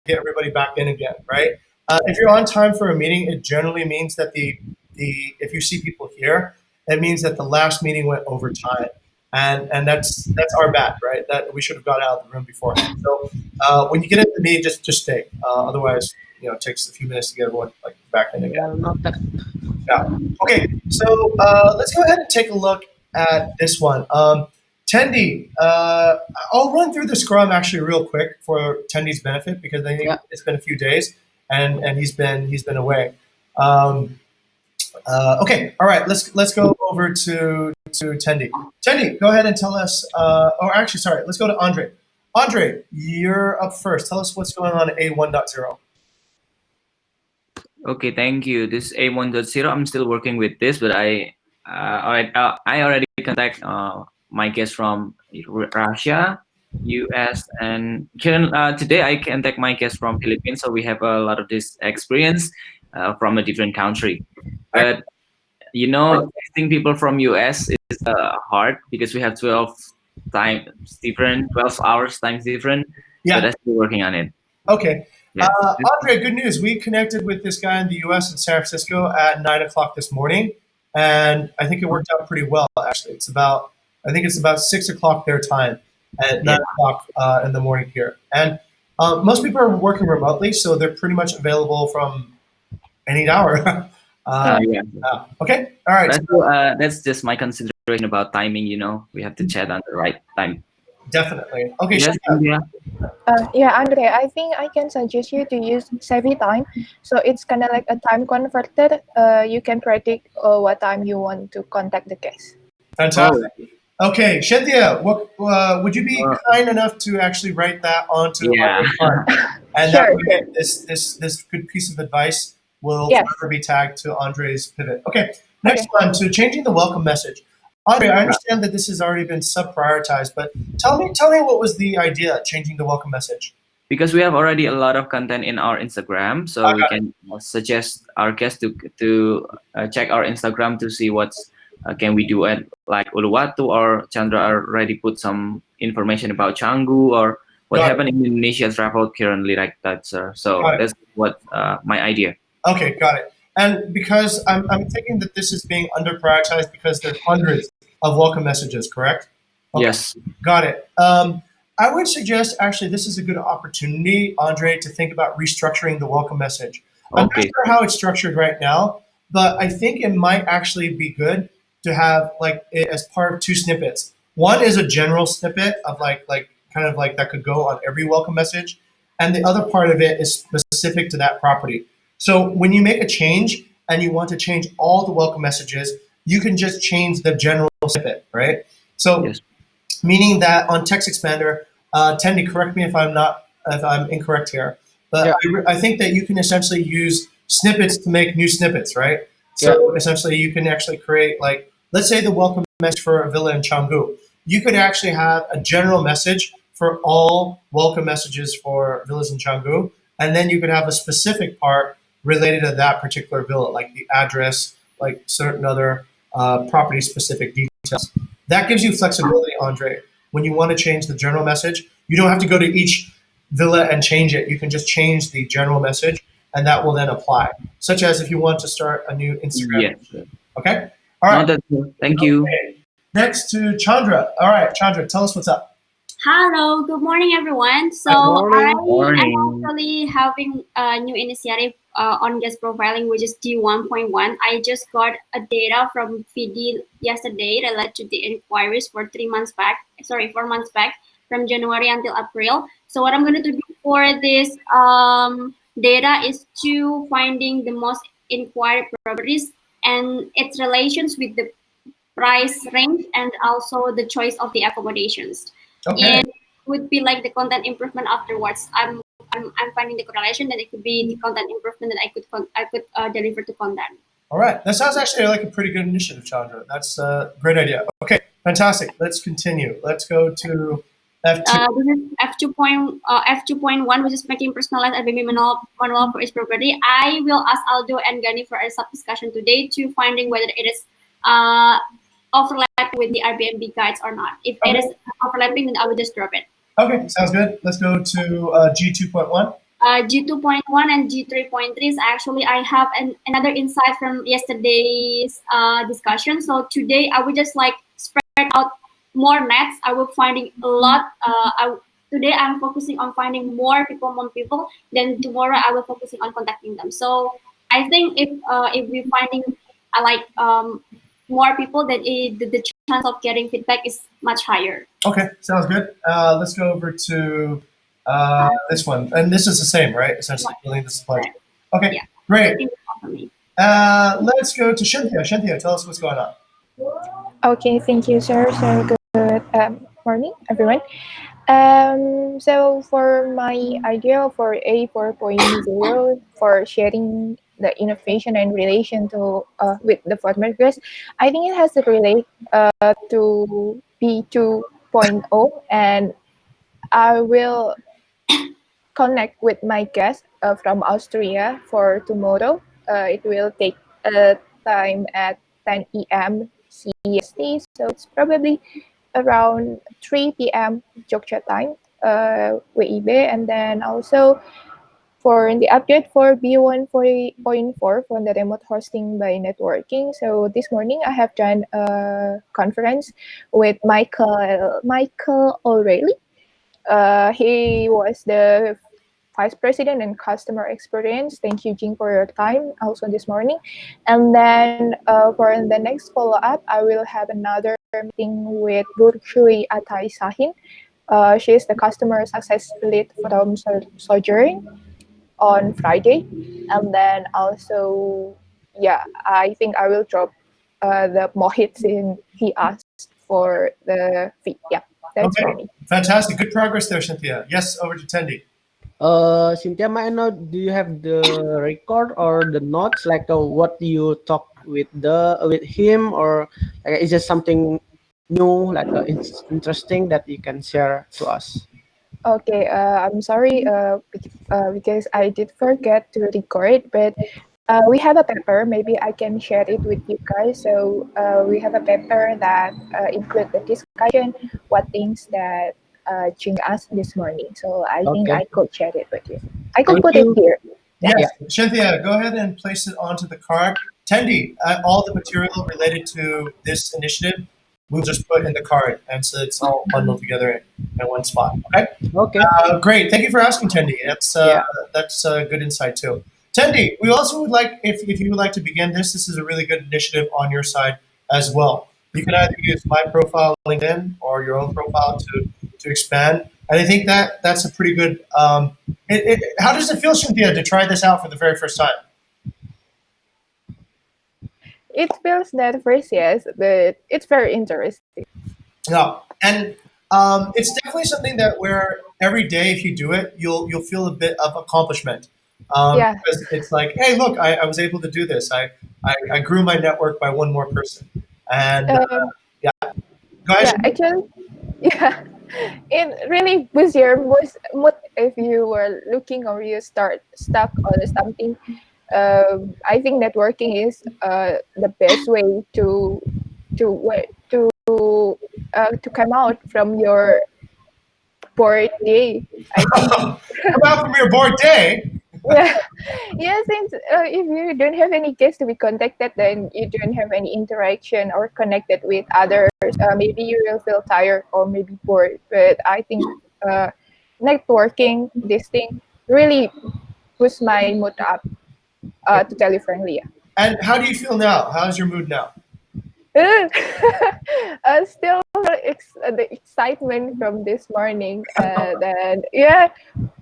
get everybody back in again, right? If you're on time for a meeting, it generally means that the if you see people here, it means that the last meeting went over time, and that's our bad, right? That we should have got out of the room beforehand. So when you get into the meeting, just stay. Otherwise, it takes a few minutes to get everyone like back in again. Well noted. Yeah. Okay. So let's go ahead and take a look at this one. Tendi, I'll run through the scrum actually real quick for Tendi's benefit because I think Yeah. it's been a few days and he's been away. Um, okay. All right. Let's go over to Tendi. Tendi, go ahead and tell us. Or actually, sorry. Let's go to Andre. Andre, you're up first. Tell us what's going on at A1.0. Okay, thank you. This A1.0, I'm still working with this, but I already contact my guests from Russia, US, and today I contact my guests from Philippines. So we have a lot of this experience from a different country. But texting people from US is hard because we have 12 hours times different. Yeah. But I'm still working on it. Okay. Yes. Andre, good news. We connected with this guy in the U.S. in San Francisco at 9 o'clock this morning, and I think it worked out pretty well. Actually, I think it's about 6 o'clock their time at 9 o'clock in the morning here. And most people are working remotely, so they're pretty much available from any hour. Okay. All right. That's just my consideration about timing. We have to chat on the right time. Definitely. Okay. Yes, Shania. Yeah, Andre, I think I can suggest you to use Savvy Time. So it's kind of like a time converter. You can predict what time you want to contact the guest. Fantastic. Okay, Shentia, what would you be kind enough to actually write that onto our card? And Sure. that way, this good piece of advice will forever be tagged to Andre's pivot. Okay, next one, to changing the welcome message. Andre, I understand that this has already been sub-prioritized, but tell me what was the idea, changing the welcome message? Because we have already a lot of content in our Instagram, so we can suggest our guests to check our Instagram to see what's can we do at like Uluwatu or Candra already put some information about Canggu or what happened in Indonesia travel currently like that, sir. So that's what my idea. Okay, got it. And because I'm thinking that this is being under prioritized because there's hundreds of welcome messages, correct? Okay. Yes. Got it. I would suggest actually this is a good opportunity, Andre, to think about restructuring the welcome message. I'm not sure how it's structured right now, but I think it might actually be good to have like it as part of two snippets. One is a general snippet of like kind of like that could go on every welcome message, and the other part of it is specific to that property. So when you make a change and you want to change all the welcome messages, you can just change the general snippet, right? So meaning that on Text Expander, Tendi, correct me if I'm incorrect here, but I think that you can essentially use snippets to make new snippets, right? So essentially you can actually create like, let's say the welcome message for a villa in Canggu. You could actually have a general message for all welcome messages for villas in Canggu, and then you could have a specific part related to that particular villa, like the address, like certain other property-specific details. That gives you flexibility, Andre. When you want to change the general message, you don't have to go to each villa and change it. You can just change the general message, and that will then apply. Such as if you want to start a new Instagram. Yes. Okay? All right. Thank you. Okay. Next to Chandra. All right, Chandra, tell us what's up. Hello, good morning, everyone. So I am actually having a new initiative on guest profiling, which is D1.1. I just got a data from FIDI yesterday related to the inquiries for 4 months back, from January until April. So what I'm going to do for this data is to finding the most inquired properties and its relations with the price range and also the choice of the accommodations. Okay. And would be like the content improvement afterwards. I'm finding the correlation that it could be the content improvement that I could deliver to content. All right, that sounds actually like a pretty good initiative, Chandra. That's a great idea. Okay, fantastic. Let's continue. Let's go to F2. This is F2.1, which is making personalized Airbnb manual for each property. I will ask Aldo and Gani for a sub discussion today to finding whether it is overlapping with the Airbnb guides or not. If it is overlapping, then I will just drop it. Okay, sounds good. Let's go to G2.1. G2.1 and G3.3 is actually I have another insight from yesterday's discussion. So today I will just like spread out more nets. I will finding a lot. Today I'm focusing on finding more people. Then tomorrow I will focusing on contacting them. So I think if we finding like more people, then the chance of getting feedback is much higher. Okay, sounds good. Let's go over to this one, and this is the same, right? Essentially, building the supply chain. Okay, Yeah. great. Let's go to Cynthia. Cynthia, tell us what's going on. Okay, thank you, sir. So good morning, everyone. So for my idea for A 4.0 for sharing the innovation and relation to with the farmers, I think it has to relate to B 2.0, and I will connect with my guest from Austria for tomorrow. It will take time at 10 a.m. CST, so it's probably around 3 p.m. Jogja time, WIB, and then also for the update for B1.4 for the remote hosting by networking. So this morning I have done a conference with Michael O'Reilly. He was the Vice President and Customer Experience. Thank you, Jing, for your time also this morning. And then for the next follow-up, I will have another meeting with Burchui Atai Sahin. She is the Customer Success Lead from Sojourn on Friday. And then also, yeah, I think I will drop the Mohit in he asked for the fee. Yeah, that's for me. Fantastic. Good progress there, Cynthia. Yes, over to Tendi. Cynthia, may I know, do you have the record or the notes, like what you talk with him, or like, is it something new, like interesting that you can share to us? Okay, I'm sorry because I did forget to record, but we have a paper. Maybe I can share it with you guys. So we have a paper that include the discussion, what things that Jing asked this morning. So I think I Okay. could share it with you. I could Thank put it you. here. Yes, Yeah. Cynthia, go ahead and place it onto the card. Tendi, all the material related to this initiative, we'll just put in the card, and so it's all bundled together in one spot. Okay. Okay. Great. Thank you for asking, Tendi. Yeah. That's good insight too. Tendi, we also would like, if you would like to begin this, this is a really good initiative on your side as well. You can either use my profile on LinkedIn or your own profile to expand. And I think that's a pretty good. How does it feel, Cynthia, to try this out for the very first time? It feels nervous, yes, but it's very interesting. Yeah, and it's definitely something that where every day if you do it, you'll feel a bit of accomplishment. Yeah. Because it's like, hey, look, I was able to do this. I grew my network by one more person, and yeah, go ahead. Yeah, actually, yeah, it really boosts your mood if you were looking or you start stuck on something. I think networking is the best way to wa- to come out from your bored day. I think. Come out from your board day. Yeah, yeah. Since if you don't have any guests to be contacted, then you don't have any interaction or connected with others. Maybe you will feel tired or maybe bored. But I think networking, this thing, really boosts my mood up. To tell you frankly, yeah. And how do you feel now? How's your mood now? Still the excitement from this morning, and yeah,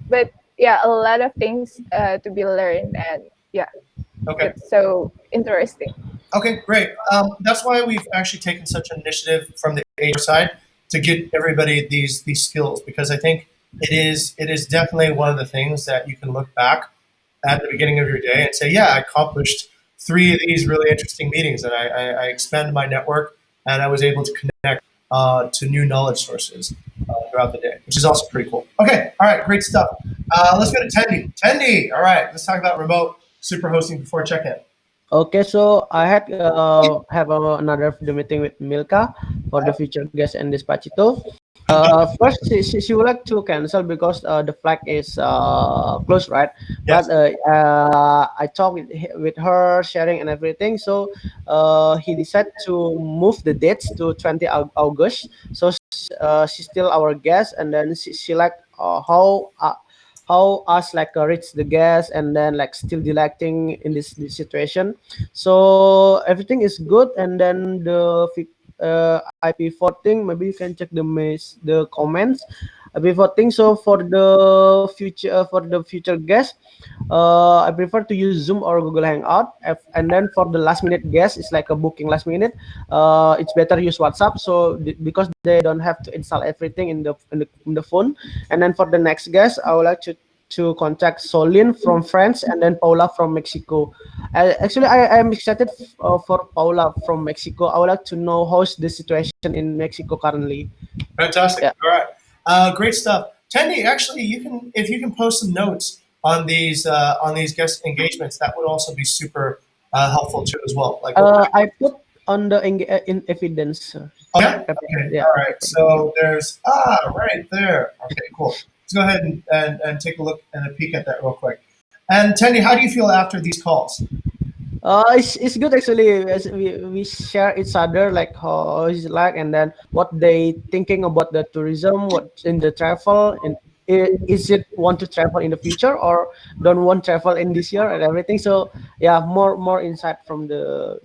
but yeah, a lot of things to be learned, and yeah, Okay. it's so interesting. Okay, great. That's why we've actually taken such an initiative from the HR side to get everybody these skills, because I think it is definitely one of the things that you can look back at the beginning of your day and say, yeah, I accomplished three of these really interesting meetings, and I expanded my network, and I was able to connect to new knowledge sources throughout the day, which is also pretty cool. Okay, all right, great stuff. Let's go to Tendi. Tendi, all right, let's talk about remote super hosting before check-in. Okay, so I had have another video meeting with Milka for the future guest and Despacito. First, she would like to cancel because the flag is closed, right? But Yes. I talked with her, sharing and everything. So he decided to move the dates to 20 August. So she's still our guest, and then she like how us like reach the guest and then like still delecting in this situation. So everything is good, and then IP voting. Maybe you can check the comments. IP voting. So for the future guest, I prefer to use Zoom or Google Hangout. And then for the last minute guest, it's like a booking last minute. It's better use WhatsApp. So because they don't have to install everything in the phone. And then for the next guest, I would like to contact Solin from France and then Paula from Mexico. Actually, I am excited for Paula from Mexico. I would like to know how's the situation in Mexico currently. Fantastic. Yeah. All right. Great stuff. Tendi, actually, you can if you can post some notes on these guest engagements, that would also be super helpful too as well. Like, I put on the in evidence. oh yeah. Okay. Yeah. All right. So there's right there. Okay. Cool. Let's go ahead and take a look and a peek at that real quick. And Tendi, how do you feel after these calls? It's good actually. As we share each other like how it's like, and then what they thinking about the tourism, what in the travel, and is it want to travel in the future or don't want travel in this year and everything. So yeah, more insight from that.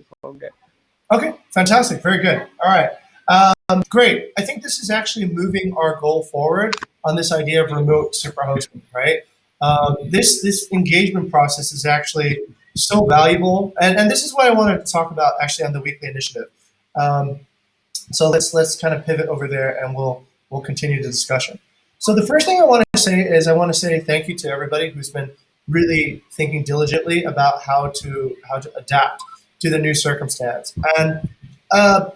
Okay, fantastic. Very good. All right. Great. I think this is actually moving our goal forward on this idea of remote super hosting, right? This engagement process is actually so valuable, and this is what I wanted to talk about actually on the weekly initiative. Um, so let's kind of pivot over there, and we'll continue the discussion. So the first thing I want to say is I want to say thank you to everybody who's been really thinking diligently about how to adapt to the new circumstance. And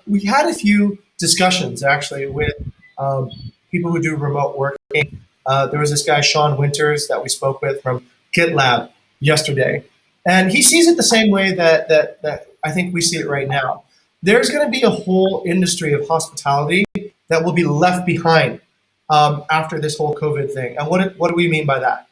we had a few discussions actually with um, people who do remote working. There was this guy Sean Winters that we spoke with from GitLab yesterday, and he sees it the same way that I think we see it right now. There's going to be a whole industry of hospitality that will be left behind after this whole COVID thing. And what do we mean by that?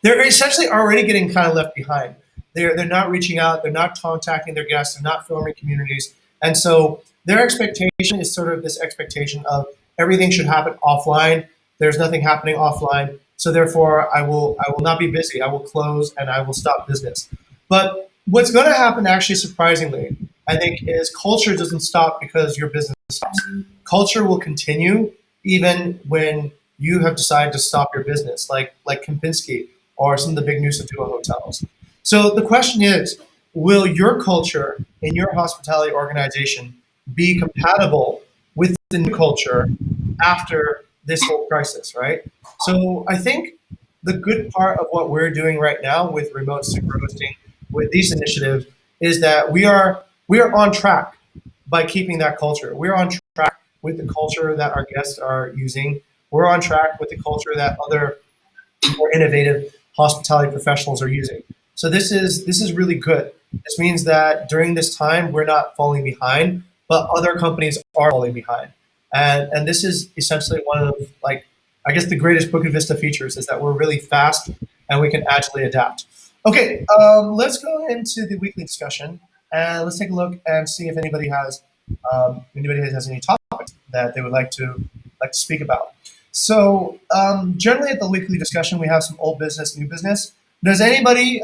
They're essentially already getting kind of left behind. They're not reaching out. They're not contacting their guests. They're not filming communities. And so their expectation is sort of this expectation of everything should happen offline. There's nothing happening offline. So therefore, I will not be busy. I will close and I will stop business. But what's going to happen, actually, surprisingly, I think, is culture doesn't stop because your business stops. Culture will continue even when you have decided to stop your business, like Kempinski or some of the big Nusa Dua hotels. So the question is, will your culture in your hospitality organization be compatible with the new culture after this whole crisis, right? So I think the good part of what we're doing right now with remote super hosting, with these initiatives, is that we are on track by keeping that culture. We're on track with the culture that our guests are using. We're on track with the culture that other more innovative hospitality professionals are using. So this is really good. This means that during this time we're not falling behind, but other companies are falling behind. And this is essentially one of like I guess the greatest Bukit Vista features is that we're really fast and we can agilely adapt. Okay, let's go into the weekly discussion and let's take a look and see if anybody has any topics that they would like to speak about. So generally at the weekly discussion, we have some old business, new business. Does anybody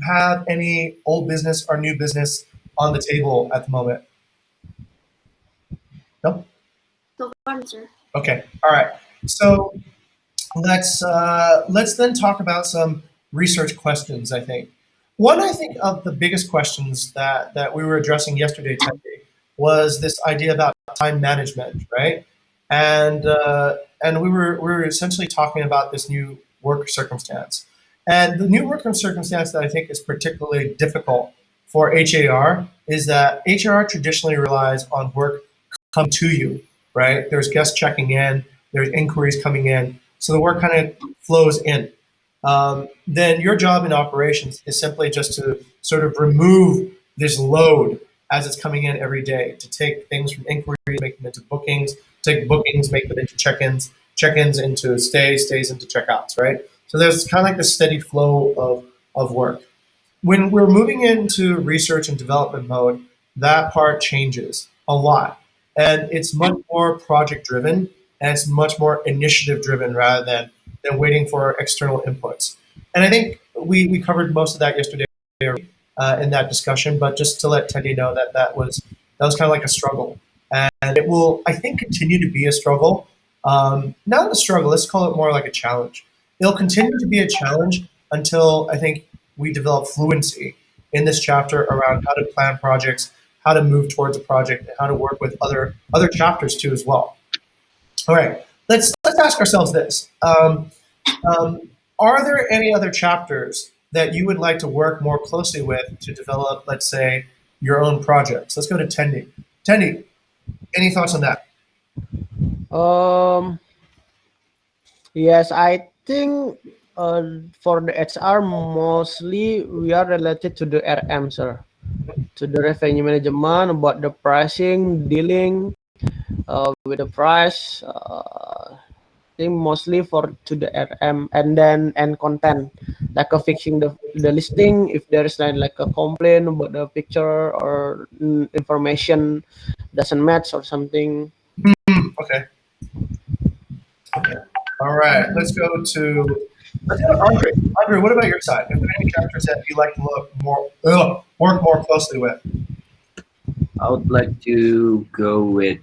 have any old business or new business on the table at the moment? No. So far, sir. Okay. All right. So let's then talk about some research questions. I think one of the biggest questions that we were addressing yesterday, Tendi, was this idea about time management, right? And we were essentially talking about this new work circumstance, and the new work circumstance that I think is particularly difficult for HAR is that HR traditionally relies on work come to you, right? There's guests checking in, there's inquiries coming in, so the work kind of flows in. Then your job in operations is simply just to sort of remove this load as it's coming in every day, to take things from inquiries, make them into bookings, take bookings, make them into check-ins, check-ins into stays into checkouts, right? So there's kind of like this steady flow of work. When we're moving into research and development mode, that part changes a lot. And it's much more project driven and it's much more initiative driven rather than waiting for external inputs. And I think we covered most of that yesterday in that discussion, but just to let Tendi know that that was kind of like a struggle. And it will, I think, continue to be a struggle. Not a struggle, let's call it more like a challenge. It'll continue to be a challenge until I think we develop fluency in this chapter around how to plan projects, how to move towards a project, and how to work with other chapters too as well. All right, let's ask ourselves this: um, Are there any other chapters that you would like to work more closely with to develop, let's say, your own projects? Let's go to Tendi. Tendi, any thoughts on that? Um, yes, I think for the HR mostly we are related to the RM, sir, to the revenue management about the pricing, dealing with the price. Think mostly for to the RM and then and content like fixing the listing if there is like a complaint about the picture or information doesn't match or something. Okay. Okay. All right. Let's go to Andre. Andre, what about your side? Are there any chapters that you like to work more closely with? I would like to go with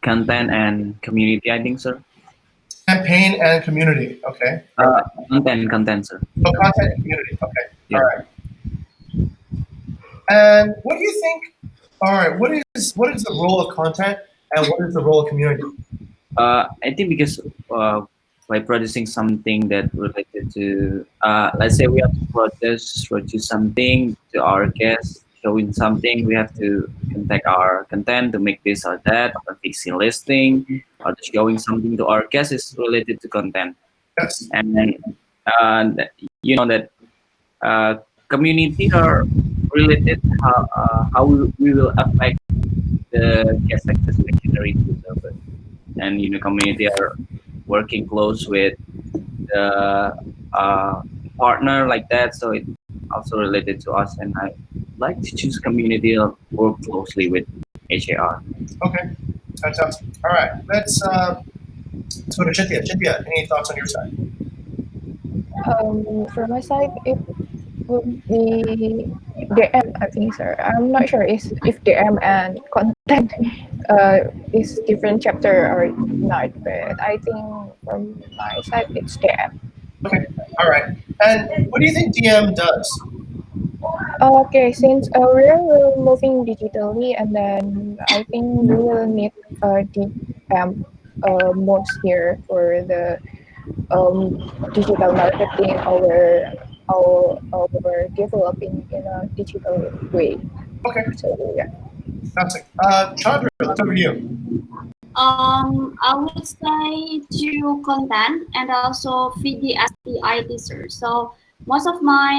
content and community, I think, sir. Campaign and community. Okay. Content, sir. Oh, content and community. Okay. Yeah. All right. And what do you think? All right. What is the role of content and what is the role of community? I think because by producing something that related to, let's say we have to produce something to our guests, showing something, we have to contact our content to make this or that, or fixing listing, or showing something to our guests is related to content. Yes. And then, you know that community are related how we will affect the guest access machinery to the server. And community are working close with the partner like that, so it also related to us, and I like to choose community or work closely with HAR. Okay. Fantastic. All right. Let's go to Cynthia. Cynthia, any thoughts on your side? For my side, it would be DM, I think, sir. I'm not sure if DM and content is different chapter or not, but I think from my side, it's DM. Okay. All right. And what do you think DM does? Okay, since we're moving digitally, and then I think we will need DM most here for the digital marketing our developing in a digital way. Okay. So yeah. Fantastic. Chandra, let's over to you. I would say to content and also feed the SPI teaser. So most of my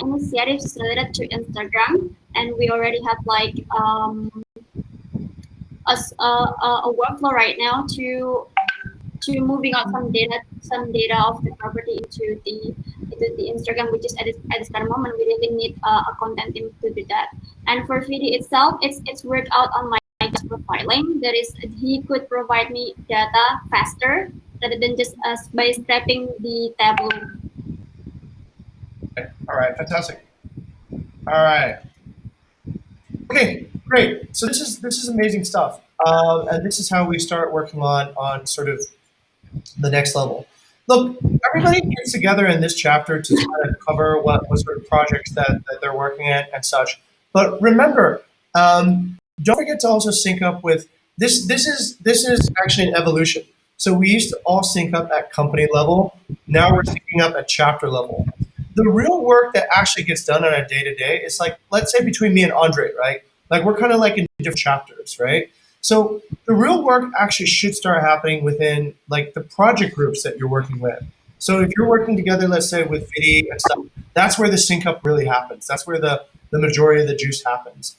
initiatives is related to Instagram, and we already have like a workflow right now to moving out some data of the property into the Instagram, which is at this kind of moment we really need a content team to do that. And for VD itself, it's worked out on my profiling. That is, he could provide me data faster rather than just by stepping the tableau. Okay. All right. Fantastic. All right. Okay. Great. So this is amazing stuff, and this is how we start working on sort of the next level. Look, everybody gets together in this chapter to kind of cover what sort of projects that they're working at and such. But remember, don't forget to also sync up with this. This is actually an evolution. So we used to all sync up at company level. Now we're syncing up at chapter level. The real work that actually gets done on a day to day is like, let's say between me and Andre, right? Like we're kind of like in different chapters, right? So the real work actually should start happening within like the project groups that you're working with. So if you're working together, let's say with Vidi and stuff, that's where the sync up really happens. That's where the majority of the juice happens.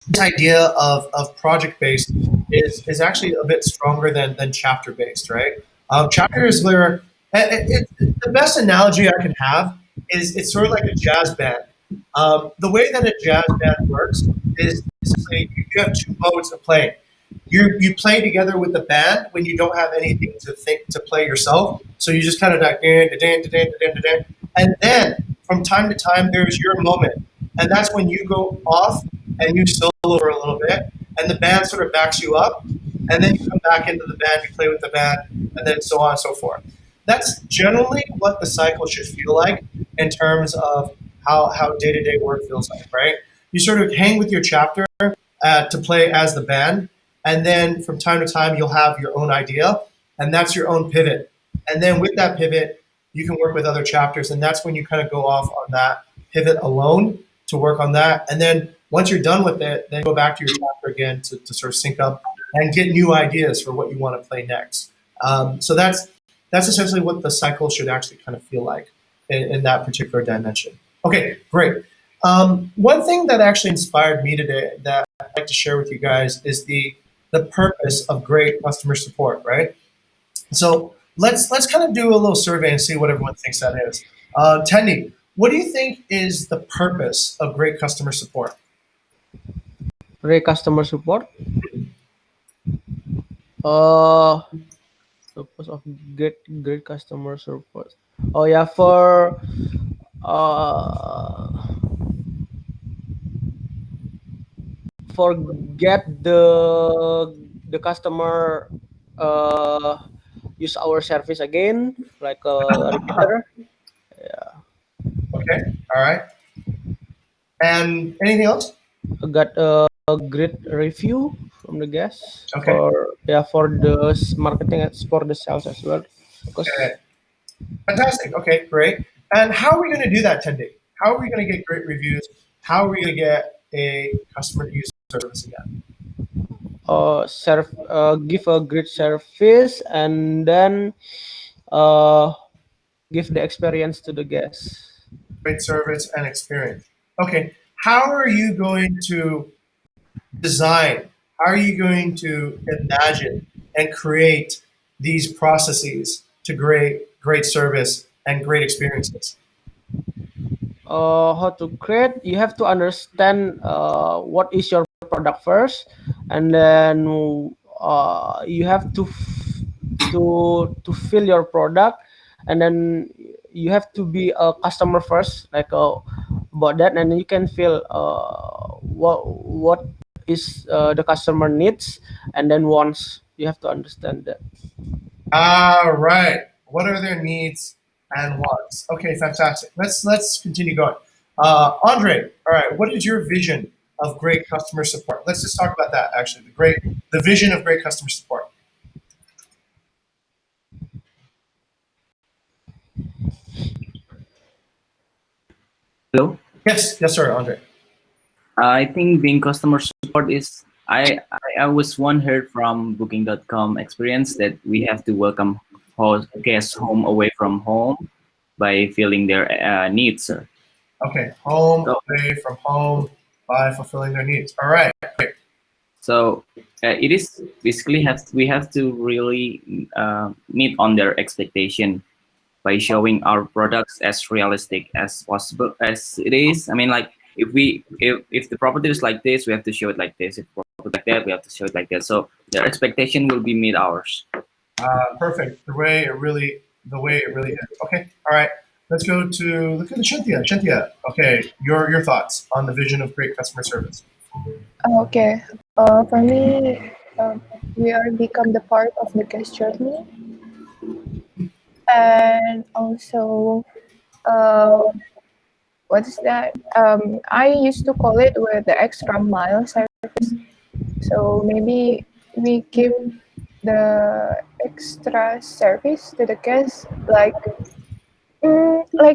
This idea of project based is actually a bit stronger than chapter based, right? Chapter is where the best analogy I can have is it's sort of like a jazz band. The way that a jazz band works is basically you have two modes of playing. You play together with the band when you don't have anything to play yourself. So you just kind of like and then from time to time there's your moment, and that's when you go off and you solo for a little bit, and the band sort of backs you up, and then you come back into the band, you play with the band, and then so on and so forth. That's generally what the cycle should feel like in terms of how day to day work feels like, right? You sort of hang with your chapter to play as the band, and then from time to time you'll have your own idea, and that's your own pivot. And then with that pivot, you can work with other chapters, and that's when you kind of go off on that pivot alone to work on that. And then once you're done with it, then go back to your chapter again to sort of sync up and get new ideas for what you want to play next. So that's essentially what the cycle should actually kind of feel like in that particular dimension. Okay, great. One thing that actually inspired me today that I'd like to share with you guys is the purpose of great customer support, right? So let's kind of do a little survey and see what everyone thinks that is. Tendi, what do you think is the purpose of great customer support? Great customer support. Uh, purpose of great customer support. Oh yeah, uh for get the customer use our service again, like a repeater. Yeah, Okay, all right. And anything else? got a great review from the guests Okay, for, yeah, for the marketing, for the sales as well, because okay, fantastic. Okay, great. And how are we going to do that, Tendi? How are we going to get great reviews? How are we going to get a customer to use the service again? give a great service, and then uh give the experience to the guests. Great service and experience. Okay, how are you going to design? How are you going to imagine and create these processes to great service and great experiences? How to create, you have to understand what is your product first, and then you have to fill your product, and then you have to be a customer first, like about that, and then you can feel what is the customer needs and then wants. You have to understand that. All right. What are their needs and wants? Okay, fantastic. Let's continue going. Andre, all right. What is your vision of great customer support? Let's just talk about that. Actually, the vision of great customer support. Hello. Yes, sir, Andre. I think being customer support is I was one heard from Booking.com experience that we have to welcome guests home away from home by filling their needs. Sir. Okay, home So, away from home by fulfilling their needs. All right. so it is basically we have to really meet on their expectation by showing our products as realistic as possible as it is. I mean, like if the property is like this, we have to show it like this. If property like that, we have to show it like that. So their expectation will be meet ours. Perfect. The way it really is. Okay. All right. Let's go to look at the Cynthia. Cynthia. Okay. Your thoughts on the vision of great customer service. Okay. For me, we are become the part of the guest journey, and also, uh, what is that? I used to call it with the extra mile service. So maybe we give the extra service to the guests, like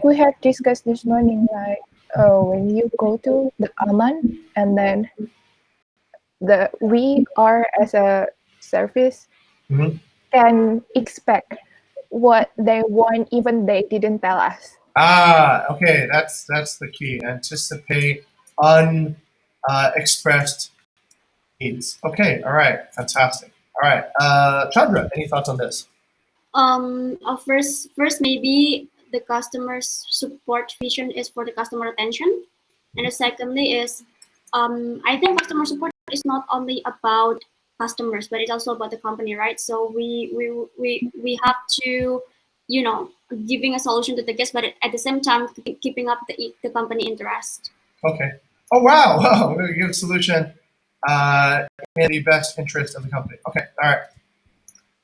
we have discussed this morning, like when you go to the Aman, and then we are as a service Mm-hmm. can expect what they want, even they didn't tell us. Okay, that's the key. Anticipate unexpressed needs. Okay, all right, fantastic. All right, Chandra, any thoughts on this? First maybe the customer support vision is for the customer attention, and the secondly is, I think customer support is not only about customers, but it's also about the company, right? So we have to, you know, giving a solution to the guest, but at the same time keeping up the company interest. Okay. Oh wow, wow, good solution. In the best interest of the company. Okay, all right.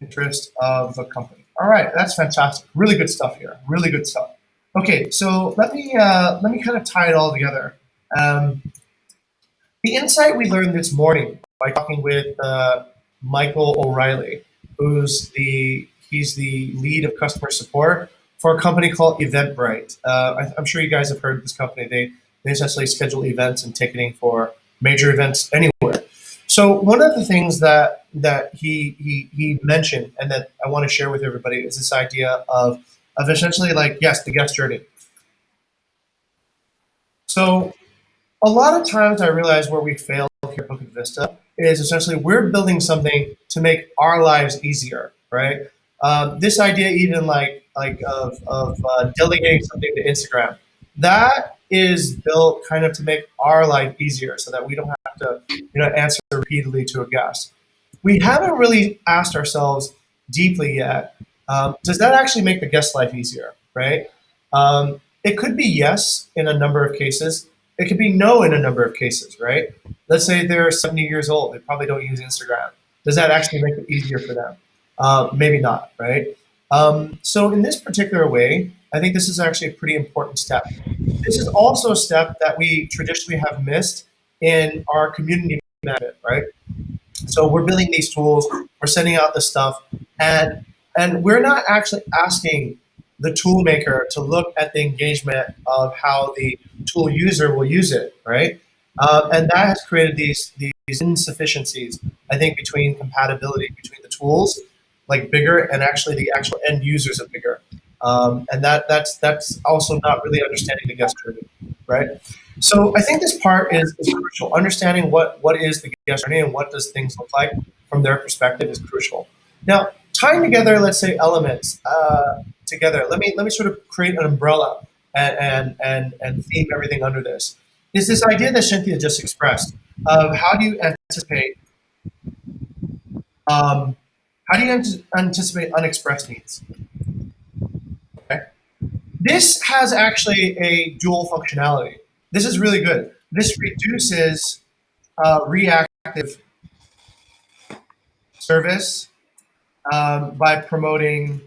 Interest of the company. All right, that's fantastic. Really good stuff here. Really good stuff. Okay, so let me kind of tie it all together. Um, the insight we learned this morning by talking with Michael O'Reilly, he's the lead of customer support for a company called Eventbrite. I'm sure you guys have heard of this company. They essentially schedule events and ticketing for major events anywhere. So one of the things that he mentioned and that I want to share with everybody is this idea of essentially like, yes, the guest journey. So a lot of times I realize where we fail here at Bukit Vista is essentially we're building something to make our lives easier, right? This idea even of delegating something to Instagram, that is built kind of to make our life easier so that we don't have to answer repeatedly to a guest. We haven't really asked ourselves deeply yet, does that actually make the guest life easier, right? It could be yes in a number of cases. It could be no in a number of cases, right? Let's say they're 70 years old. They probably don't use Instagram. Does that actually make it easier for them? Maybe not, right? So in this particular way, I think this is actually a pretty important step. This is also a step that we traditionally have missed in our community management, right? So we're building these tools, we're sending out this stuff, and we're not actually asking the tool maker to look at the engagement of how the tool user will use it, right? And that has created these insufficiencies, I think, between compatibility between the tools, like bigger, and actually the actual end users of bigger. And that's also not really understanding the guest journey, right? So I think this part is crucial. Understanding what is the guest journey and what does things look like from their perspective is crucial. Now, tying together, let's say, elements together, let me sort of create an umbrella and theme everything under this. Is this idea that Cynthia just expressed of how do you anticipate unexpressed needs? Okay. This has actually a dual functionality. This is really good. This reduces reactive service by promoting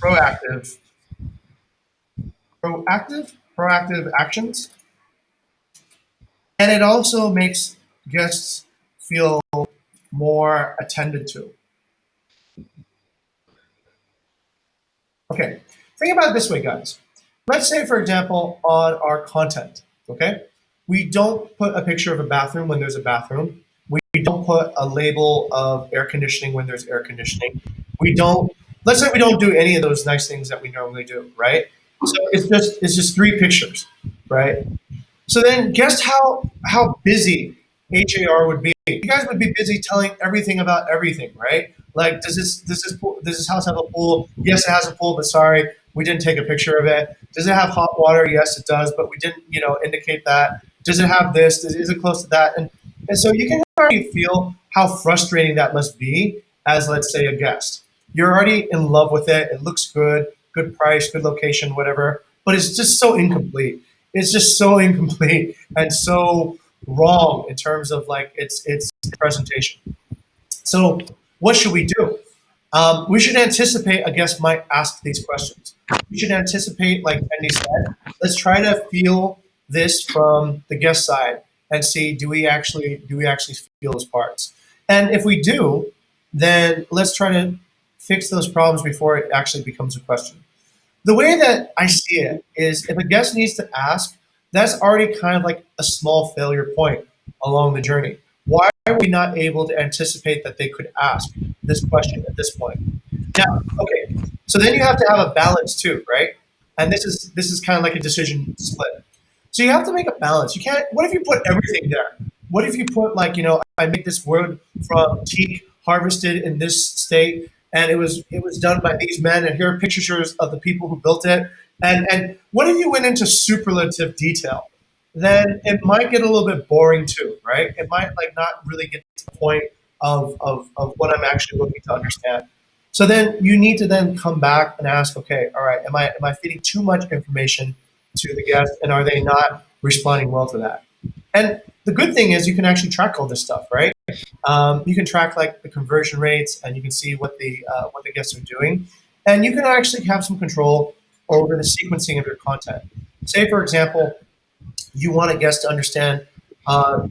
proactive actions, and it also makes guests feel more attended to. Okay, think about it this way, guys. Let's say, for example, on our content, okay, we don't put a picture of a bathroom when there's a bathroom. We don't put a label of air conditioning when there's air conditioning. Let's say we don't do any of those nice things that we normally do, right? So it's just three pictures, right? So then guess how busy HAR would be. You guys would be busy telling everything about everything, right? Like, does this house have a pool? Yes, it has a pool, but sorry, we didn't take a picture of it. Does it have hot water? Yes, it does, but we didn't, indicate that. Does it have this? Is it close to that? And so you can already feel how frustrating that must be as, let's say, a guest. You're already in love with it. It looks good, good price, good location, whatever, but it's just so incomplete. It's just so incomplete and so wrong in terms of like its presentation. So what should we do? We should anticipate a guest might ask these questions. We should anticipate, like Tendi said, let's try to feel this from the guest side and see, do we actually feel those parts? And if we do, then let's try to fix those problems before it actually becomes a question. The way that I see it is if a guest needs to ask, that's already kind of like a small failure point along the journey. Why are we not able to anticipate that they could ask this question at this point? Now, okay, so then you have to have a balance too, right? and this is kind of like a decision split. So you have to make a balance. You can't. What if you put everything there? What if you put like I made this wood from teak harvested in this state, and it was done by these men, and here are pictures of the people who built it. And what if you went into superlative detail? Then it might get a little bit boring too, right? It might like not really get to the point of what I'm actually looking to understand. So then you need to then come back and ask, okay, all right, am I feeding too much information to the guest, and are they not responding well to that? And the good thing is you can actually track all this stuff, right? You can track like the conversion rates, and you can see what the guests are doing, and you can actually have some control over the sequencing of your content. Say, for example, you want a guest to understand uh,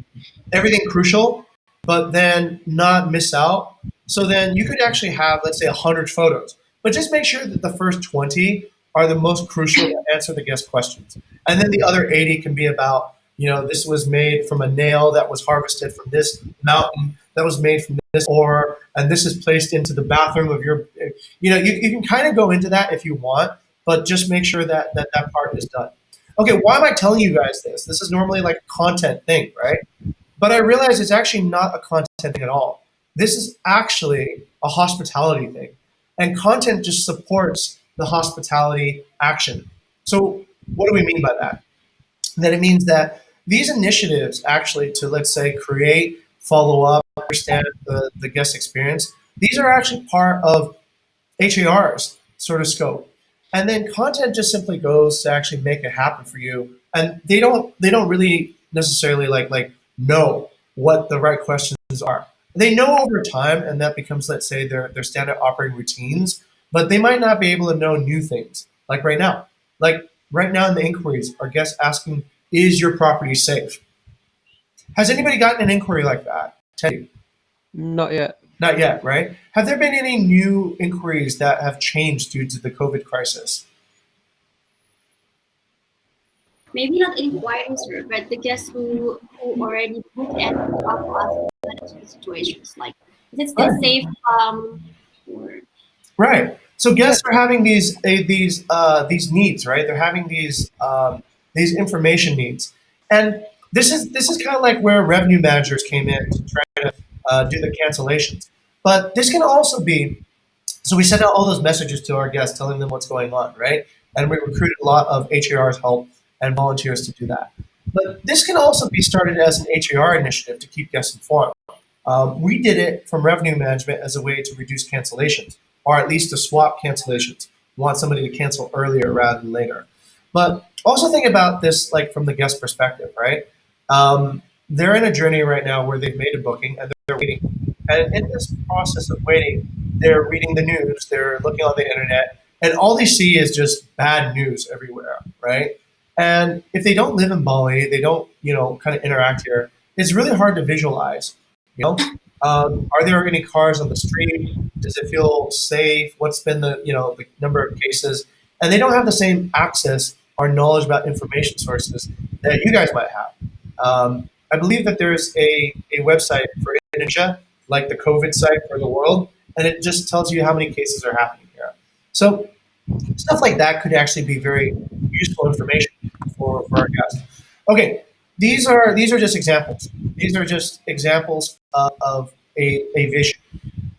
everything crucial, but then not miss out. So then you could actually have, let's say, 100 photos, but just make sure that the first 20 are the most crucial to answer the guest questions. And then the other 80 can be about, this was made from a nail that was harvested from this mountain, that was made from this ore, and this is placed into the bathroom of your, you can kind of go into that if you want, but just make sure that part is done. Okay, why am I telling you guys this? This is normally like a content thing, right? But I realize it's actually not a content thing at all. This is actually a hospitality thing. And content just supports the hospitality action. So, what do we mean by that? That it means that these initiatives actually to, let's say, create, follow up, understand the guest experience, these are actually part of HAR's sort of scope. And then content just simply goes to actually make it happen for you. And they don't really necessarily like know what the right questions are. They know over time, and that becomes, let's say, their standard operating routines, but they might not be able to know new things. Like right now. Like right now in the inquiries, our guests asking, is your property safe? Has anybody gotten an inquiry like that? Teddy? Not yet. Not yet, right? Have there been any new inquiries that have changed due to the COVID crisis? Maybe not inquiries, sir, but the guests who already booked and talk to us manage situations. Like, is it still Right. safe? Or Right. So guests are having these needs, right? They're having these information needs, and this is kind of like where revenue managers came in to try to do the cancellations. But this can also be, so we send out all those messages to our guests telling them what's going on, right? And we recruited a lot of HAR's help and volunteers to do that. But this can also be started as an HAR initiative to keep guests informed. We did it from revenue management as a way to reduce cancellations, or at least to swap cancellations. We want somebody to cancel earlier rather than later. But also think about this like from the guest perspective, right? They're in a journey right now where they've made a booking and they're waiting. And in this process of waiting, they're reading the news, they're looking on the internet, and all they see is just bad news everywhere, right? And if they don't live in Bali, they don't, kind of interact here. It's really hard to visualize. You know, are there any cars on the street? Does it feel safe? What's been the number of cases? And they don't have the same access or knowledge about information sources that you guys might have. I believe that there's a website for Indonesia, like the COVID site for the world, and it just tells you how many cases are happening here. So stuff like that could actually be very useful information for our guests. Okay, these are just examples. These are just examples of a vision.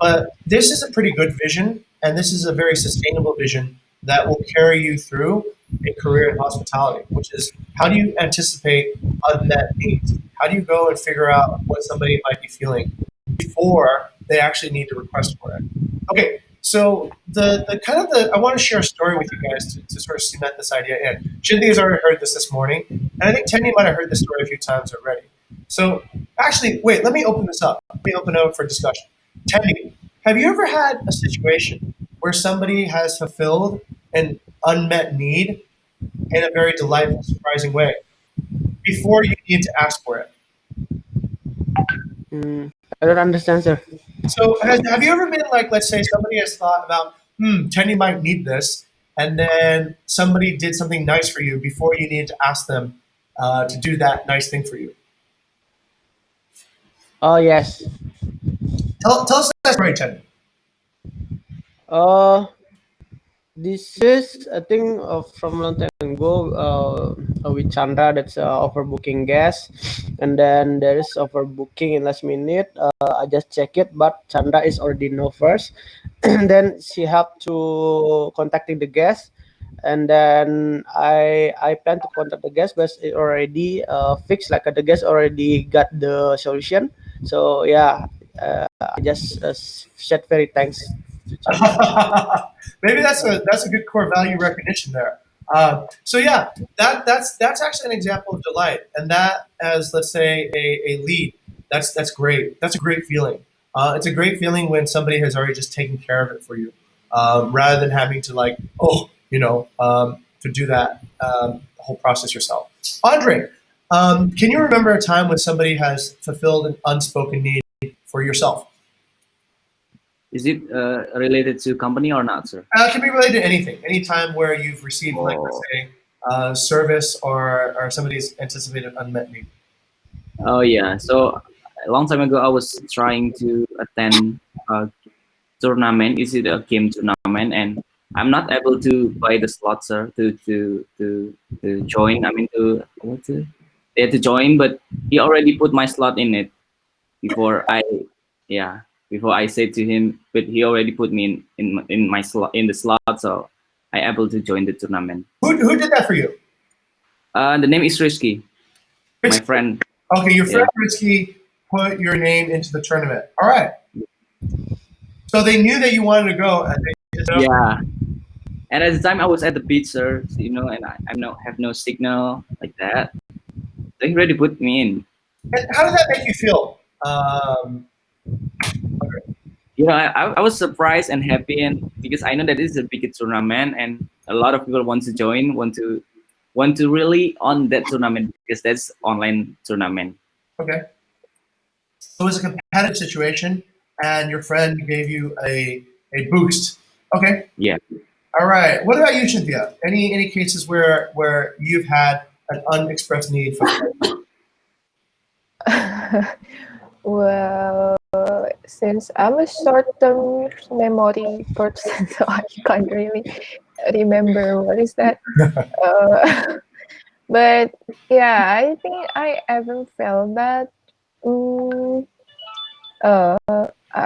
But this is a pretty good vision, and this is a very sustainable vision that will carry you through a career in hospitality, which is how do you anticipate unmet needs? How do you go and figure out what somebody might be feeling before they actually need to request for it? Okay, so the kind of the I want to share a story with you guys to sort of cement this idea in. Shindy has already heard this morning, and I think Tendi might have heard this story a few times already. So actually, wait, let me open this up. Let me open it up for discussion. Tendi, have you ever had a situation where somebody has fulfilled an unmet need in a very delightful, surprising way before you need to ask for it? I don't understand, sir. So, have you ever been like, let's say somebody has thought about, Tenny might need this, and then somebody did something nice for you before you needed to ask them to do that nice thing for you? Oh yes. Tell us that story, Tenny. Uh, This is I think from long time ago with Chandra, that's overbooking gas, and then there is overbooking in last minute. I just check it, but Chandra is already know first, and then she have to contacting the guest, and then I plan to contact the guest, but it already fixed. Like the guest already got the solution. So yeah, I just said very thanks to Chandra. Maybe that's a good core value recognition there. So yeah, that's actually an example of delight, and that as let's say a lead, that's great. That's a great feeling. It's a great feeling when somebody has already just taken care of it for you, rather than having to like to do that the whole process yourself. Andre, can you remember a time when somebody has fulfilled an unspoken need for yourself? Is it related to company or not, sir? It can be related to anything. Any time where you've received, like, let's say, service or somebody's anticipated unmet need. Oh yeah. So a long time ago, I was trying to attend a tournament. Is it a game tournament? And I'm not able to buy the slot, sir, to join. I mean to join, but he already put my slot in it before I yeah before I said to him, but he already put me in my slot in the slot, so I able to join the tournament. Who did that for you? The name is Risky, my Risky. friend. Okay, your friend Yeah. Risky put your name into the tournament. All right. So they knew that you wanted to go, and they just Yeah. And at the time I was at the beach, sir, so, and I have no signal like that. They already put me in. And how did that make you feel? I was surprised and happy, and because I know that this is a big tournament, and a lot of people want to join, want to really on that tournament because that's online tournament. Okay. So it was a competitive situation, and your friend gave you a boost. Okay. Yeah. All right. What about you, Cynthia? Any cases where you've had an unexpressed need for? Well, since I'm a short-term memory person, so I can't really remember what is that. But yeah, I think I haven't felt that. Mm, uh,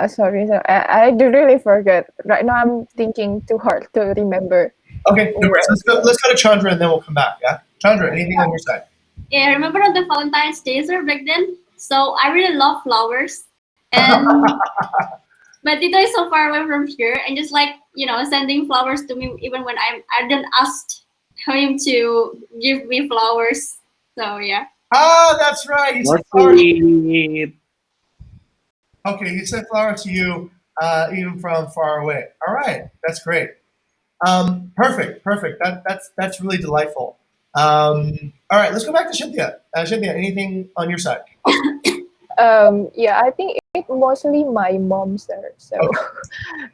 sorry, I do really forget. Right now, I'm thinking too hard to remember. Okay, no worries. Let's go to Chandra and then we'll come back. Yeah, Chandra, anything on your side? Yeah, I remember on the Valentine's Day, sir, back then. So I really love flowers, and but Tito is so far away from here, and just like sending flowers to me even when I didn't ask him to give me flowers. So yeah. Ah, that's right. You sent flowers. Okay, he sent flowers to you even from far away. All right, that's great. Perfect. That's really delightful. All right, let's go back to Cynthia. Cynthia, anything on your side? Yeah, I think it mostly my mom, sir. So Okay.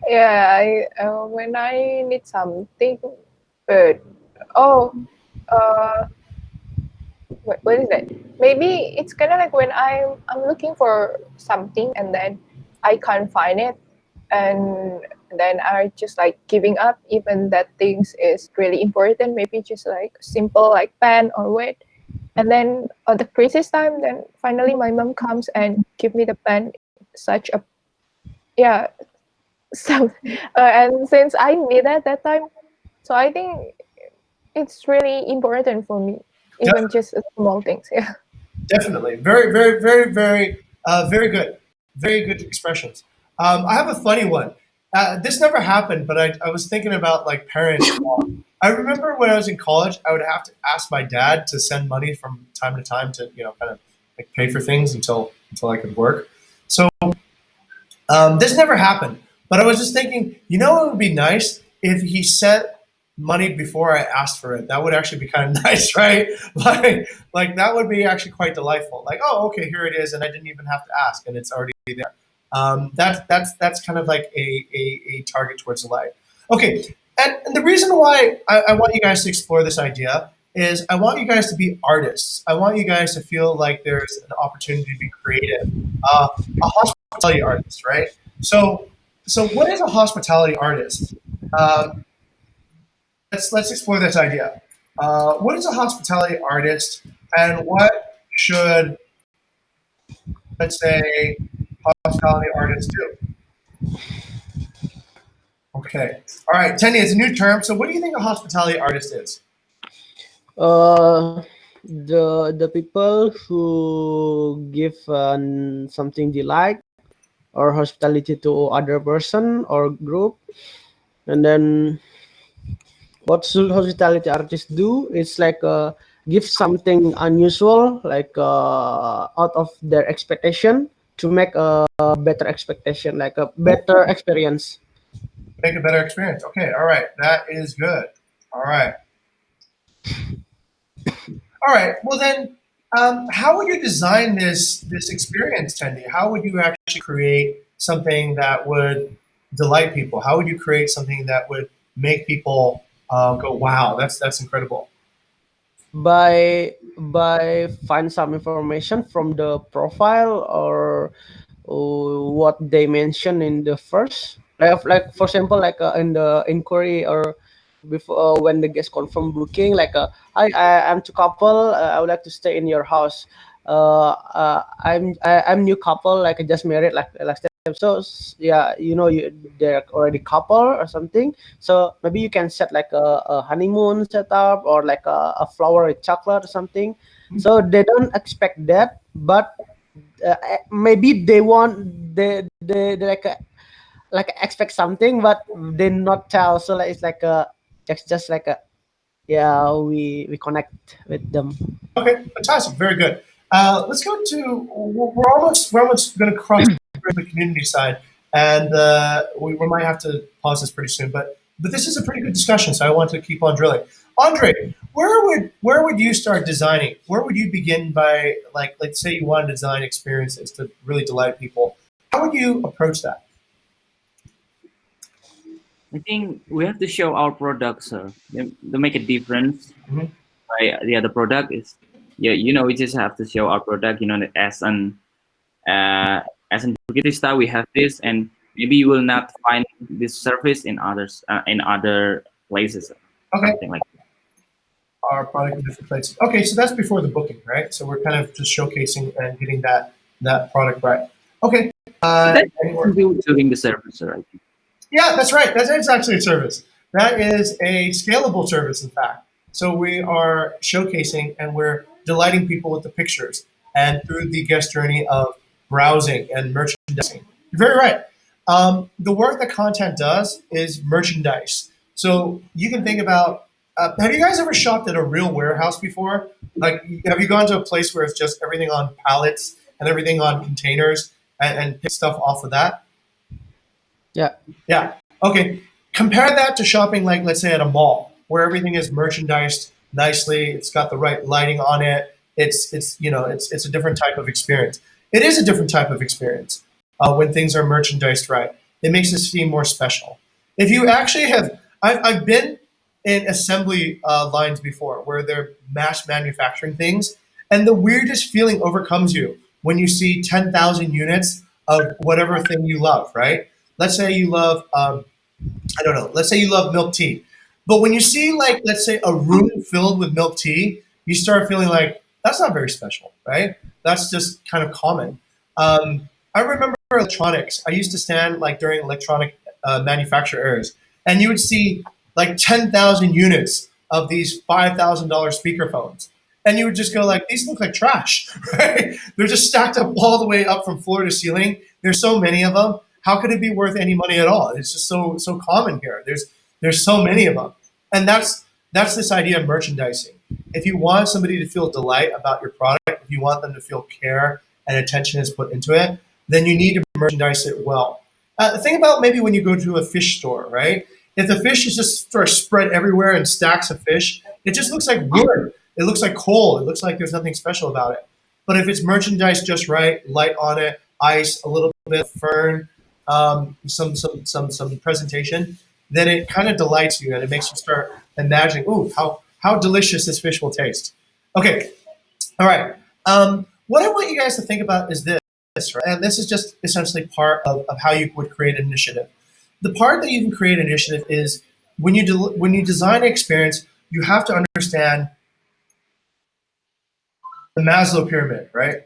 yeah, when I need something, but oh, uh, what is that? Maybe it's kind of like when I'm looking for something and then I can't find it, and then I just like giving up, even that things is really important. Maybe just like simple like pen or weight. And then at the crisis time, then finally my mom comes and give me the pen. Such a yeah. So and since I need it that time, so I think it's really important for me, even just small things. Yeah. Definitely. Very good. Very good expressions. I have a funny one. This never happened, but I was thinking about like parents. I remember when I was in college, I would have to ask my dad to send money from time to time to, kind of like pay for things until I could work. So this never happened, but I was just thinking, it would be nice if he sent money before I asked for it. That would actually be kind of nice, right? Like that would be actually quite delightful. Like, oh, okay, here it is, and I didn't even have to ask, and it's already there. That's kind of like a target towards the light. Okay, and the reason why I want you guys to explore this idea is I want you guys to be artists. I want you guys to feel like there's an opportunity to be creative. A hospitality artist, right? So what is a hospitality artist? let's explore this idea. What is a hospitality artist, and what should, let's say, hospitality artists do? Okay. All right, Tendi, it's a new term. So, what do you think a hospitality artist is? Uh, the people who give something they like or hospitality to other person or group, and then what should hospitality artists do? It's like give something unusual, like out of their expectation to make a better expectation, like a better experience. Make a better experience. Okay. All right. That is good. All right. All right. Well, then, how would you design this experience, Tendi? How would you actually create something that would delight people? How would you create something that would make people go, "Wow, that's incredible"? By find some information from the profile or what they mention in the first, like for example, like in the inquiry or before when the guest confirm booking, like I'm two couple, I would like to stay in your house. I'm new couple, like I just married, like last time. So yeah, they're already couple or something. So maybe you can set like a honeymoon setup or like a flower with chocolate or something. So they don't expect that, but maybe they want they like expect something, but they not tell. So like it's like a it's just like a yeah, we connect with them. Okay, fantastic, very good. Let's go to we're almost going to cross the community side, and we might have to pause this pretty soon. But this is a pretty good discussion, so I want to keep on drilling. Andre, where would you start designing? Where would you begin by, like, let's say you want to design experiences to really delight people? How would you approach that? I think we have to show our product, sir, to make a difference. Mhm. By the other product is, yeah, we just have to show our product. Uh, as in Bukit Vista, we have this, and maybe you will not find this service in other places, Okay, something like that. our product in different places. Okay, so that's before the booking, right? So we're kind of just showcasing and getting that product right. Okay. That Anywhere. during the service, sir. I think. Yeah, that's right. That's actually a service. That is a scalable service, in fact. So we are showcasing and we're delighting people with the pictures and through the guest journey of browsing and merchandising. You're very right. The work that content does is merchandise. So you can think about, have you guys ever shopped at a real warehouse before? Like, have you gone to a place where it's just everything on pallets and everything on containers and pick stuff off of that? Yeah. Yeah. Okay. Compare that to shopping, like, let's say at a mall where everything is merchandised nicely. It's got the right lighting on it. It's a different type of experience. It is a different type of experience when things are merchandised right. It makes it seem more special. If you actually have, I've been in assembly lines before where they're mass manufacturing things, and the weirdest feeling overcomes you when you see 10,000 units of whatever thing you love, right? Let's say you love, I don't know, let's say you love milk tea. But when you see, like, let's say a room filled with milk tea, you start feeling like that's not very special, right? That's just kind of common. I remember electronics. I used to stand like during electronic manufacture eras, and you would see like 10,000 units of these $5,000 speakerphones. And you would just go like, these look like trash, right? They're just stacked up all the way up from floor to ceiling. There's so many of them. How could it be worth any money at all? It's just so common here. There's so many of them, and that's this idea of merchandising. If you want somebody to feel delight about your product, if you want them to feel care and attention is put into it, then you need to merchandise it well. Think about maybe when you go to a fish store, right? If the fish is just sort of spread everywhere in stacks of fish, it just looks like wood. It looks like coal. It looks like there's nothing special about it. But if it's merchandised just right, light on it, ice, a little bit of fern, some presentation, then it kind of delights you and it makes you start imagining, ooh, how delicious this fish will taste. Okay, all right. What I want you guys to think about is this, right? And this is just essentially part of how you would create an initiative. The part that you can create an initiative is when you design an experience, you have to understand the Maslow Pyramid, right?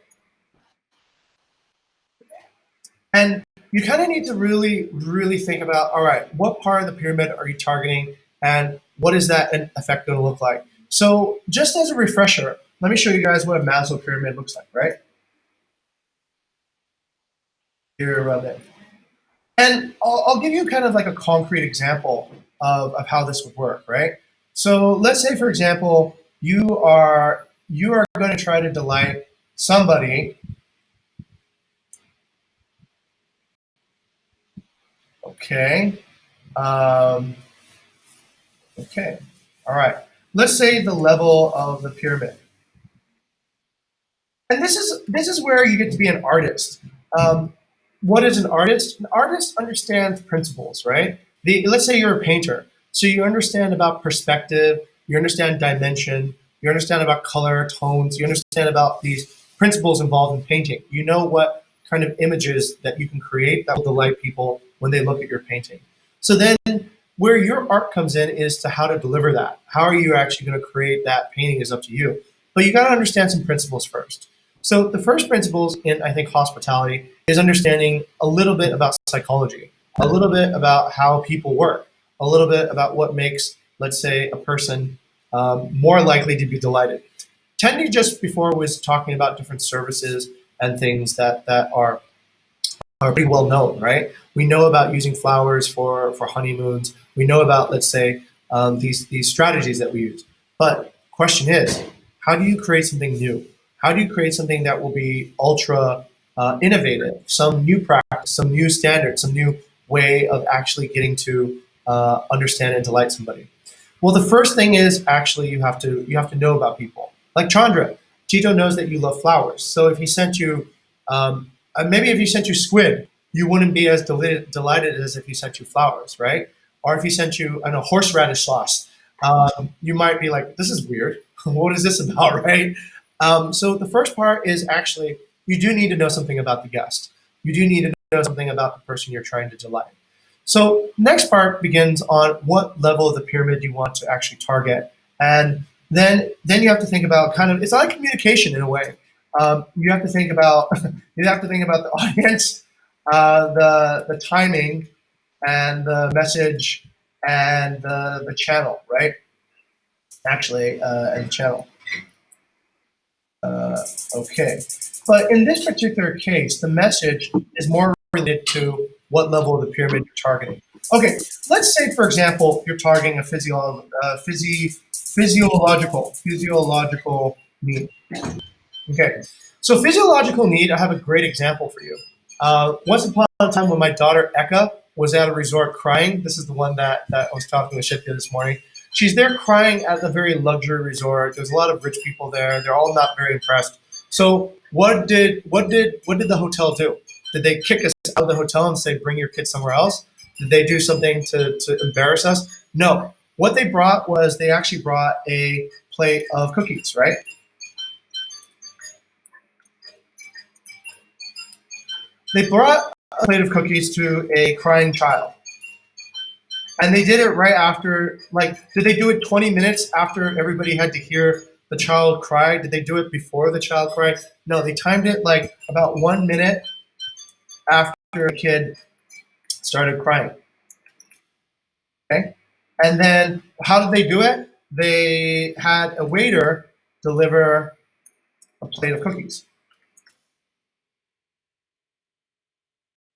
And you kind of need to really, really think about, all right, what part of the pyramid are you targeting, and what is that effect going to look like? So just as a refresher, let me show you guys what a Maslow pyramid looks like, right? Here around there. And I'll give you kind of like a concrete example of how this would work, right? So let's say, for example, you are going to try to delight somebody. Okay. Okay. All right. Let's say the level of the pyramid. And this is where you get to be an artist. What is an artist? An artist understands principles, right? Let's say you're a painter. So you understand about perspective, you understand dimension, you understand about color, tones, you understand about these principles involved in painting. You know what kind of images that you can create that will delight people when they look at your painting. So then where your art comes in is to how to deliver that. How are you actually going to create that painting is up to you. But you got to understand some principles first. So the first principles in, I think, hospitality is understanding a little bit about psychology, a little bit about how people work, a little bit about what makes, let's say, a person more likely to be delighted. Tendi just before was talking about different services and things that are pretty well known, right? We know about using flowers for honeymoons. We know about, let's say, these strategies that we use. But question is, how do you create something new? How do you create something that will be ultra innovative, some new practice, some new standard, some new way of actually getting to understand and delight somebody? Well, the first thing is actually you have to know about people. Like Chandra, Tito knows that you love flowers. So if he sent you, maybe if he sent you squid, you wouldn't be as delighted as if he sent you flowers, right? Or if he sent you, I know, horseradish sauce, you might be like, this is weird. What is this about, right? So the first part is actually, you do need to know something about the guest. You do need to know something about the person you're trying to delight. So next part begins on what level of the pyramid you want to actually target. And then you have to think about kind of, it's like communication in a way. You have to think about the audience, the timing, and the message, and the channel, right? Actually, and the channel. Okay, but in this particular case, the message is more related to what level of the pyramid you're targeting. Okay, let's say, for example, you're targeting a physiological need. Okay, so physiological need, I have a great example for you. Once upon a time when my daughter Eka was at a resort crying, this is the one that I was talking to Shitya this morning. She's there crying at a very luxury resort. There's a lot of rich people there. They're all not very impressed. So what did the hotel do? Did they kick us out of the hotel and say, bring your kids somewhere else? Did they do something to embarrass us? No. What they brought was they actually brought a plate of cookies, right? They brought a plate of cookies to a crying child. And they did it right after, like, did they do it 20 minutes after everybody had to hear the child cry? Did they do it before the child cried? No, they timed it like about 1 minute after a kid started crying. Okay? And then how did they do it? They had a waiter deliver a plate of cookies.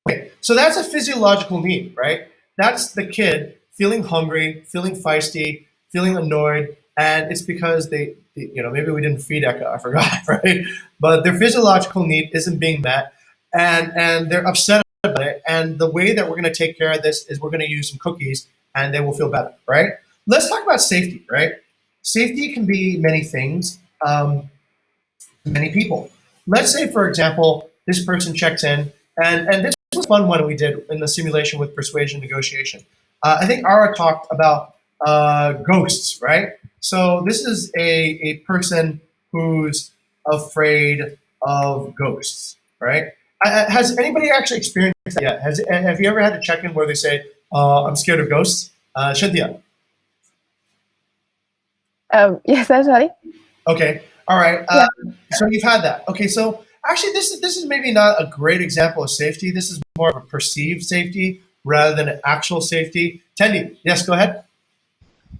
Okay, so that's a physiological need, right? That's the kid feeling hungry, feeling feisty, feeling annoyed, and it's because they maybe we didn't feed Eka, I forgot, right? But their physiological need isn't being met, and they're upset about it. And the way that we're going to take care of this is we're going to use some cookies, and they will feel better, right? Let's talk about safety, right? Safety can be many things, many people. Let's say, for example, this person checks in, and this was a fun one we did in the simulation with persuasion negotiation. I think Ara talked about ghosts, right? So this is a person who's afraid of ghosts, right? Has anybody actually experienced that yet? Have you ever had to check in where they say, I'm scared of ghosts? Cynthia. Yes, I'm sorry. Okay. All right. Yeah. So you've had that. Okay. So actually, this is maybe not a great example of safety. This is more of a perceived safety rather than an actual safety. Tendi, yes, go ahead.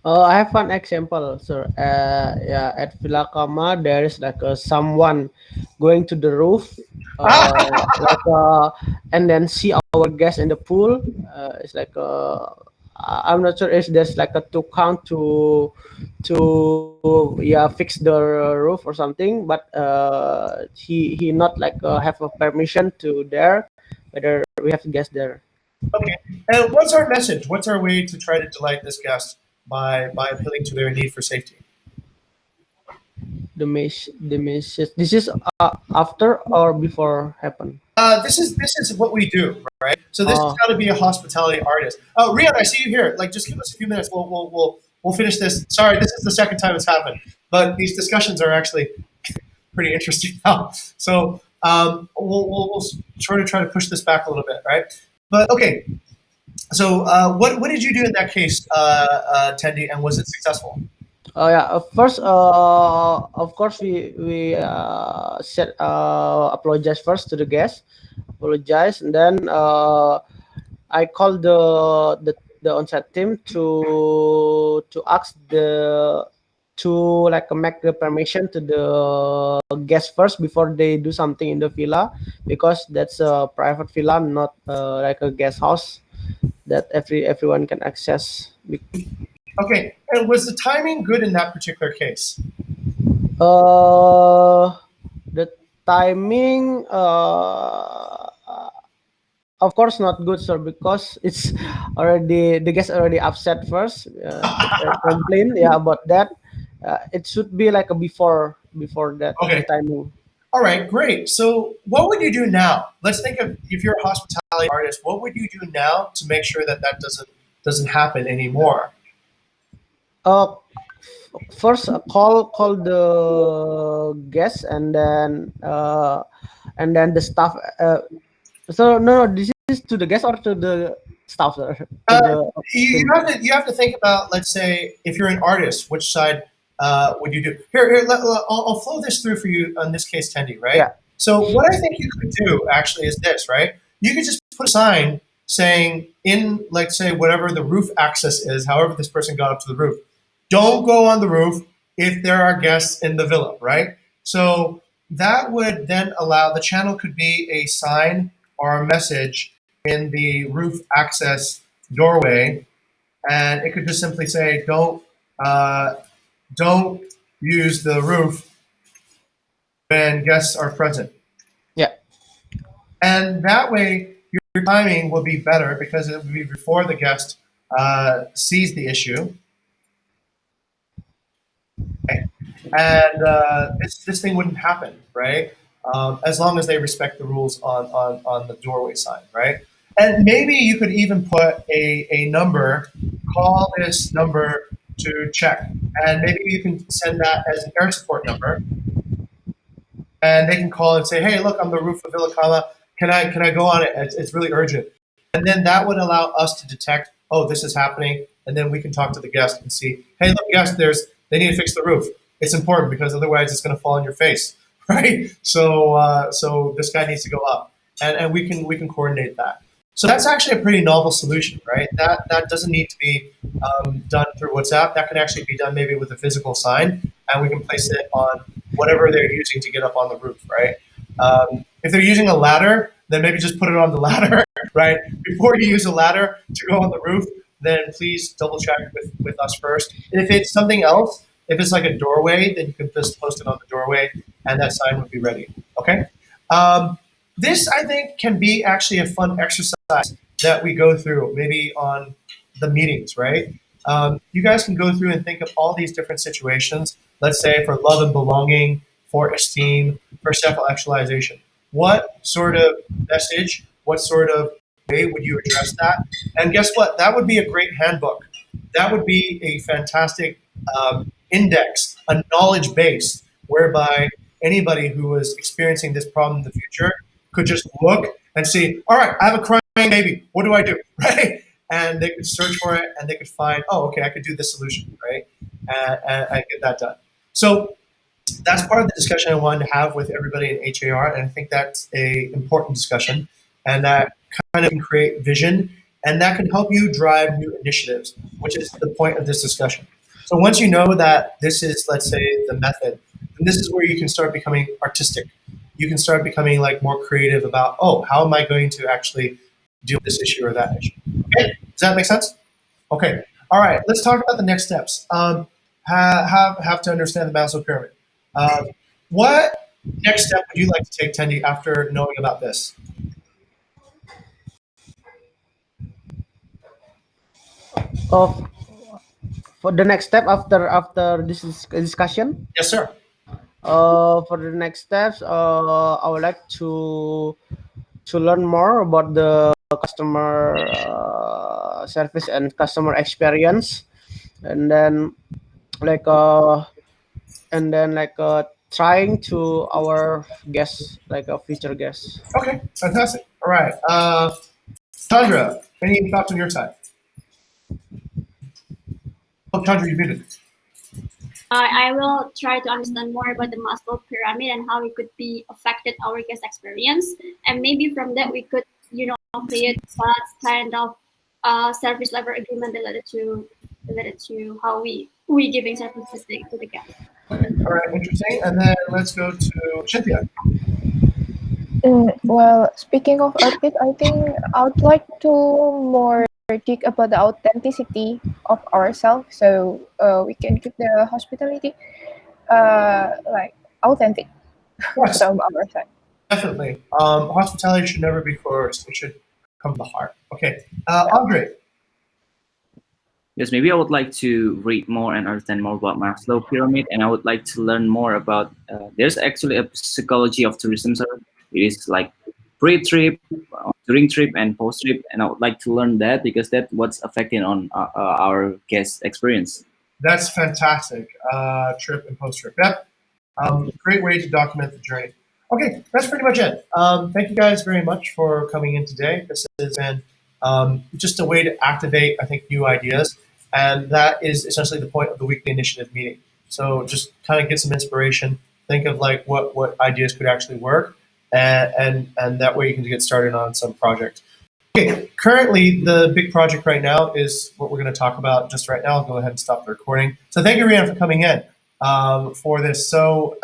I have one example, sir. Yeah, at Villa Kama, there is like someone going to the roof, and then see our guests in the pool. It's like I'm not sure if there's like a to count to yeah fix the roof or something, but he not like have a permission to there whether we have guests there. Okay. And what's our message? What's our way to try to delight this guest by appealing to their need for safety? The message. This is after or before happen. This is what we do, right? So this is Oh, how to be a hospitality artist. Oh, Riyad, I see you here. Like, just give us a few minutes. We'll finish this. Sorry, this is the second time it's happened, but these discussions are actually pretty interesting now. So we'll sort of try to push this back a little bit, right? But okay. So what did you do in that case, Tendi, and was it successful? oh yeah. First, of course, we said apologize first to the guest, apologize, and then I called the on-site team to ask the to like make the permission to the guests first before they do something in the villa, because that's a private villa, not like a guest house that everyone can access. Okay, and was the timing good in that particular case? Uh, the timing, of course, not good, sir, because it's already the guest already upset first, complain, yeah, about that. It should be like a before that the Okay. timing. All right, great. So, what would you do now? Let's think of if you're a hospitality artist. What would you do now to make sure that that doesn't happen anymore? Uh, First, call the guest, and then the staff. So no, this is to the guest or to the staff, sir? To Uh, the you team. have to think about, let's say, if you're an artist, which side would you do? Here, I'll flow this through for you on this case, Tendi, right? Yeah, So what I think you could do actually is this, right? You could just put a sign saying in, let's say, whatever the roof access is, however this person got up to the roof, don't go on the roof if there are guests in the villa, right? So that would then allow the channel could be a sign or a message in the roof access doorway, and it could just simply say, uh, don't use the roof when guests are present. yeah, And that way, your timing will be better because it will be before the guest sees the issue. Okay. And this thing wouldn't happen, right? As long as they respect the rules on the doorway sign, right? And maybe you could even put a number, call this number to check. And maybe you can send that as an air support number, and they can call and say, "Hey, look, I'm the roof of Villicama. Can I go on it? It's really urgent." And then that would allow us to detect, oh, this is happening, and then we can talk to the guest and see, hey, look, guest, they need to fix the roof. It's important because otherwise it's going to fall on your face, right? So this guy needs to go up, and we can coordinate that. So that's actually a pretty novel solution, right? That doesn't need to be done through WhatsApp. That can actually be done maybe with a physical sign, and we can place it on whatever they're using to get up on the roof, right? If they're using a ladder, then maybe just put it on the ladder, right? Before you use a ladder to go on the roof, then please double check with us first. And if it's something else, if it's like a doorway, then you can just post it on the doorway, and that sign would be ready. Okay. This, I think, can be actually a fun exercise that we go through, maybe on the meetings, right? You guys can go through and think of all these different situations. Let's say for love and belonging, for esteem, for self-actualization. What sort of message, what sort of way would you address that? And guess what? That would be a great handbook. That would be a fantastic index, a knowledge base, whereby anybody who is experiencing this problem in the future could just look and see, all right, I have a crying baby. What do I do? Right? and they could search for it and they could find, oh, okay, I could do this solution, right? And I get that done. So that's part of the discussion I wanted to have with everybody in HAR, and I think that's a important discussion, and that kind of can create vision, and that can help you drive new initiatives, which is the point of this discussion. So once you know that this is, let's say, the method, then this is where you can start becoming artistic. You can start becoming like more creative about, oh, how am I going to actually deal with this issue or that issue? Okay, does that make sense? Okay, all right. Let's talk about the next steps. Have to understand the Maslow pyramid. What next step would you like to take, Tendi, after knowing about this? Of For the next step after this discussion, Yes, sir. for the next steps, I would like to learn more about the customer service and customer experience, and then like trying to our guests, like a future guests. Okay, fantastic. All right. Candra, any thoughts on your side? Oh, Candra, you muted. I will try to understand more about the Maslow pyramid and how it could be affected our guest experience, and maybe from that we could, create that kind of service level agreement related to how we giving services to the guest. Okay, all right, interesting. And then let's go to Cynthia. Well, speaking of Arpit, I think I would like to more dig about the authenticity of ourselves, so we can keep the hospitality like authentic Yes, from our side. definitely. Hospitality should never be coerced. It should come from the heart. Okay, Andre. Yes, maybe I would like to read more and understand more about Maslow pyramid, and I would like to learn more about. There's actually a psychology of tourism, sir. It is like pre-trip, during trip, and post-trip, and I would like to learn that because that's what's affecting on our guest experience. That's fantastic. Trip and post trip. Yep. Great way to document the journey. Okay, that's pretty much it. Thank you guys very much for coming in today. This has been just a way to activate, I think, new ideas. And that is essentially the point of the weekly initiative meeting. So just kind of get some inspiration, think of like what ideas could actually work, and that way you can get started on some project. Okay, currently the big project right now is what we're going to talk about just right now. I'll go ahead and stop the recording. So thank you, Rihanna, for coming in for this. So